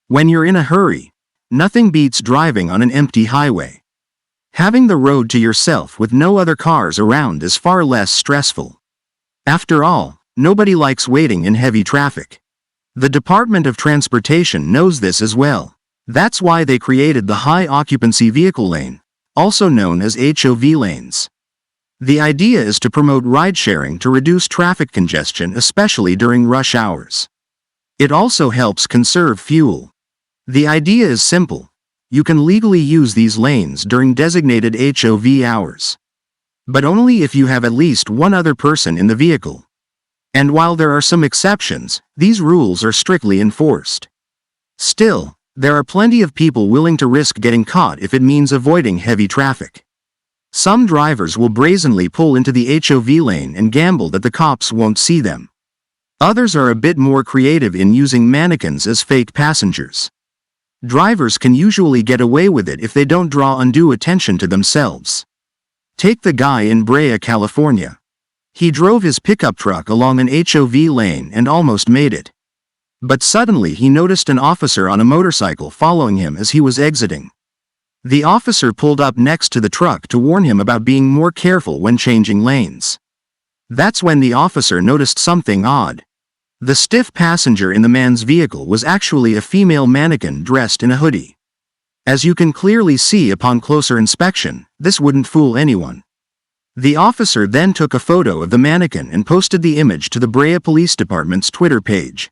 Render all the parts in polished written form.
When you're in a hurry, nothing beats driving on an empty highway. Having the road to yourself with no other cars around is far less stressful. After all, nobody likes waiting in heavy traffic. The Department of Transportation knows this as well. That's why they created the High Occupancy Vehicle Lane, also known as HOV lanes. The idea is to promote ride-sharing to reduce traffic congestion, especially during rush hours. It also helps conserve fuel. The idea is simple. You can legally use these lanes during designated HOV hours. But only if you have at least one other person in the vehicle. And while there are some exceptions, these rules are strictly enforced. Still, there are plenty of people willing to risk getting caught if it means avoiding heavy traffic. Some drivers will brazenly pull into the HOV lane and gamble that the cops won't see them. Others are a bit more creative in using mannequins as fake passengers. Drivers can usually get away with it if they don't draw undue attention to themselves. Take the guy in Brea, California. He drove his pickup truck along an HOV lane and almost made it. But suddenly he noticed an officer on a motorcycle following him as he was exiting. The officer pulled up next to the truck to warn him about being more careful when changing lanes. That's when the officer noticed something odd. The stiff passenger in the man's vehicle was actually a female mannequin dressed in a hoodie. As you can clearly see upon closer inspection, this wouldn't fool anyone. The officer then took a photo of the mannequin and posted the image to the Brea Police Department's Twitter page.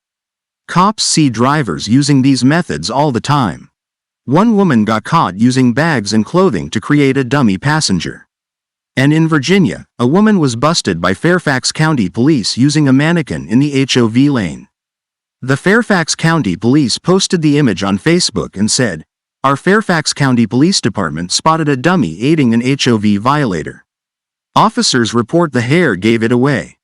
Cops see drivers using these methods all the time. One woman got caught using bags and clothing to create a dummy passenger. And in Virginia, a woman was busted by Fairfax County Police using a mannequin in the HOV lane. The Fairfax County Police posted the image on Facebook and said, "Our Fairfax County Police Department spotted a dummy aiding an HOV violator." Officers report the hair gave it away.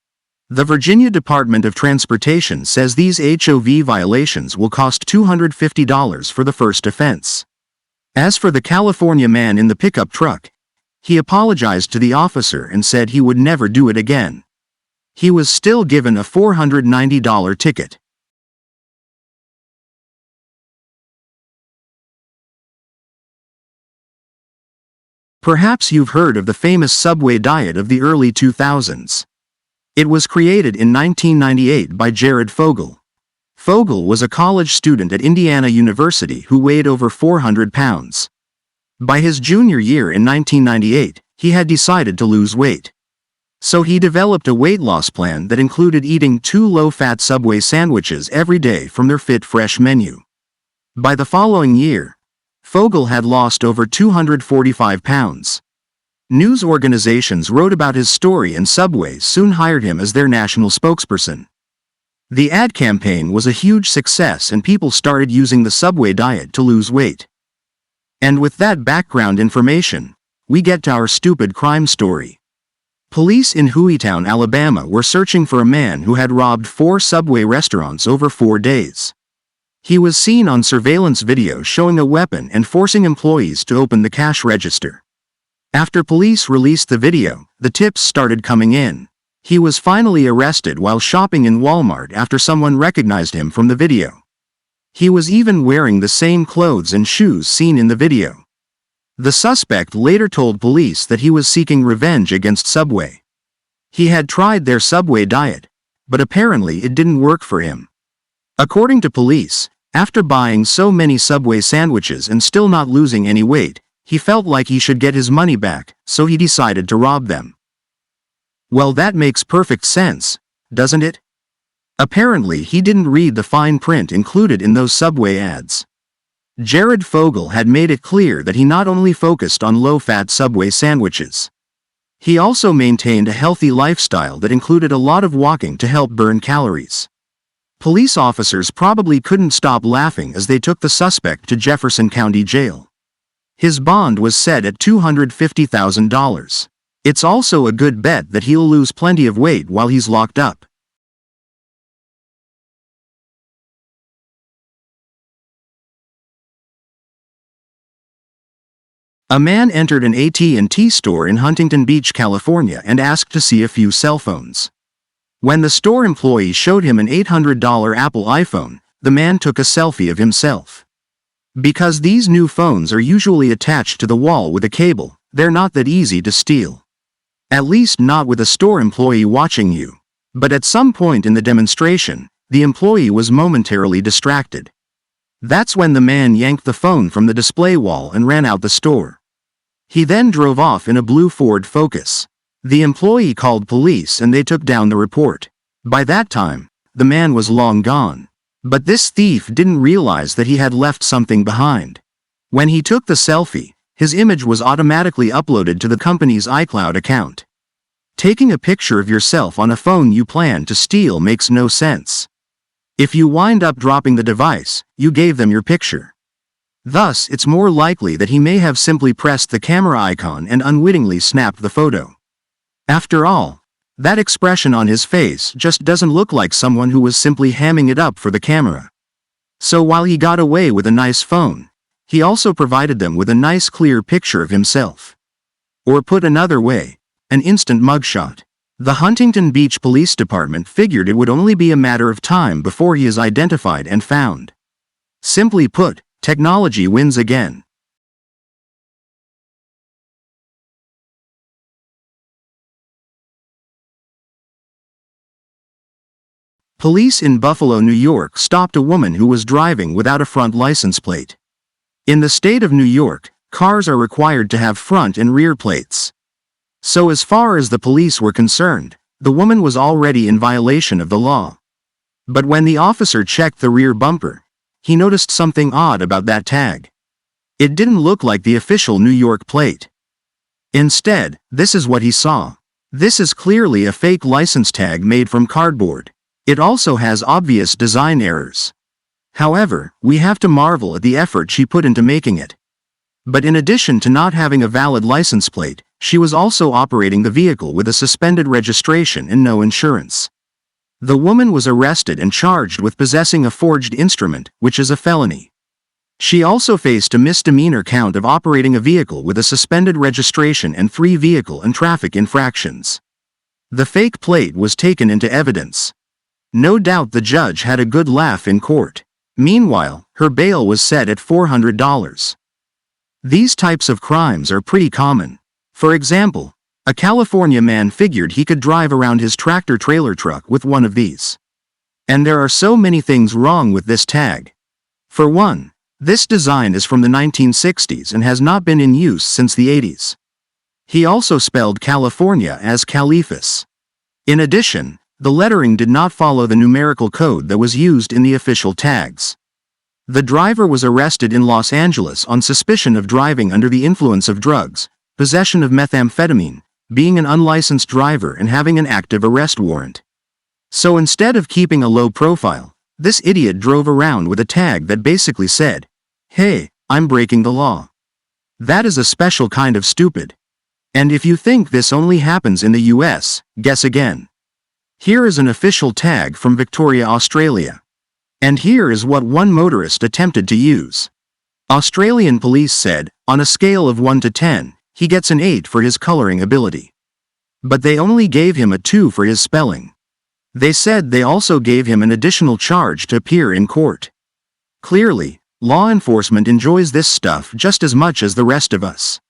The Virginia Department of Transportation says these HOV violations will cost $250 for the first offense. As for the California man in the pickup truck, he apologized to the officer and said he would never do it again. He was still given a $490 ticket. Perhaps you've heard of the famous Subway diet of the early 2000s. It was created in 1998 by Jared Fogle. Fogle was a college student at Indiana University who weighed over 400 pounds. By his junior year in 1998, he had decided to lose weight. So he developed a weight loss plan that included eating 2 low-fat Subway sandwiches every day from their Fit Fresh menu. By the following year, Fogle had lost over 245 pounds. News organizations wrote about his story and Subway soon hired him as their national spokesperson. The ad campaign was a huge success and people started using the Subway diet to lose weight. And with that background information, we get to our stupid crime story. Police in Hueytown, Alabama were searching for a man who had robbed 4 Subway restaurants over 4 days. He was seen on surveillance video showing a weapon and forcing employees to open the cash register. After police released the video, the tips started coming in. He was finally arrested while shopping in Walmart after someone recognized him from the video. He was even wearing the same clothes and shoes seen in the video. The suspect later told police that he was seeking revenge against Subway. He had tried their Subway diet, but apparently it didn't work for him. According to police, after buying so many Subway sandwiches and still not losing any weight, he felt like he should get his money back, so he decided to rob them. Well, that makes perfect sense, doesn't it? Apparently he didn't read the fine print included in those Subway ads. Jared Fogle had made it clear that he not only focused on low-fat Subway sandwiches. He also maintained a healthy lifestyle that included a lot of walking to help burn calories. Police officers probably couldn't stop laughing as they took the suspect to Jefferson County Jail. His bond was set at $250,000. It's also a good bet that he'll lose plenty of weight while he's locked up. A man entered an AT&T store in Huntington Beach, California and asked to see a few cell phones. When the store employee showed him an $800 Apple iPhone, the man took a selfie of himself. Because these new phones are usually attached to the wall with a cable, they're not that easy to steal. At least not with a store employee watching you. But at some point in the demonstration, the employee was momentarily distracted. That's when the man yanked the phone from the display wall and ran out the store. He then drove off in a blue Ford Focus. The employee called police and they took down the report. By that time, the man was long gone. But this thief didn't realize that he had left something behind. When he took the selfie, his image was automatically uploaded to the company's iCloud account. Taking a picture of yourself on a phone you plan to steal makes no sense. If you wind up dropping the device, you gave them your picture. Thus, it's more likely that he may have simply pressed the camera icon and unwittingly snapped the photo. After all, that expression on his face just doesn't look like someone who was simply hamming it up for the camera. So while he got away with a nice phone, he also provided them with a nice clear picture of himself. Or put another way, an instant mugshot. The Huntington Beach Police Department figured it would only be a matter of time before he is identified and found. Simply put, technology wins again. Police in Buffalo, New York stopped a woman who was driving without a front license plate. In the state of New York, cars are required to have front and rear plates. So as far as the police were concerned, the woman was already in violation of the law. But when the officer checked the rear bumper, he noticed something odd about that tag. It didn't look like the official New York plate. Instead, this is what he saw. This is clearly a fake license tag made from cardboard. It also has obvious design errors. However, we have to marvel at the effort she put into making it. But in addition to not having a valid license plate, she was also operating the vehicle with a suspended registration and no insurance. The woman was arrested and charged with possessing a forged instrument, which is a felony. She also faced a misdemeanor count of operating a vehicle with a suspended registration and 3 vehicle and traffic infractions. The fake plate was taken into evidence. No doubt the judge had a good laugh in court. Meanwhile, her bail was set at $400. These types of crimes are pretty common. For example, a California man figured he could drive around his tractor-trailer truck with one of these. And there are so many things wrong with this tag. For one, this design is from the 1960s and has not been in use since the 80s. He also spelled California as Califas. In addition, the lettering did not follow the numerical code that was used in the official tags. The driver was arrested in Los Angeles on suspicion of driving under the influence of drugs, possession of methamphetamine, being an unlicensed driver and having an active arrest warrant. So instead of keeping a low profile, this idiot drove around with a tag that basically said, "Hey, I'm breaking the law." That is a special kind of stupid. And if you think this only happens in the US, guess again. Here is an official tag from Victoria, Australia. And here is what one motorist attempted to use. Australian police said, on a scale of 1 to 10, he gets an 8 for his coloring ability. But they only gave him a 2 for his spelling. They said they also gave him an additional charge to appear in court. Clearly, law enforcement enjoys this stuff just as much as the rest of us.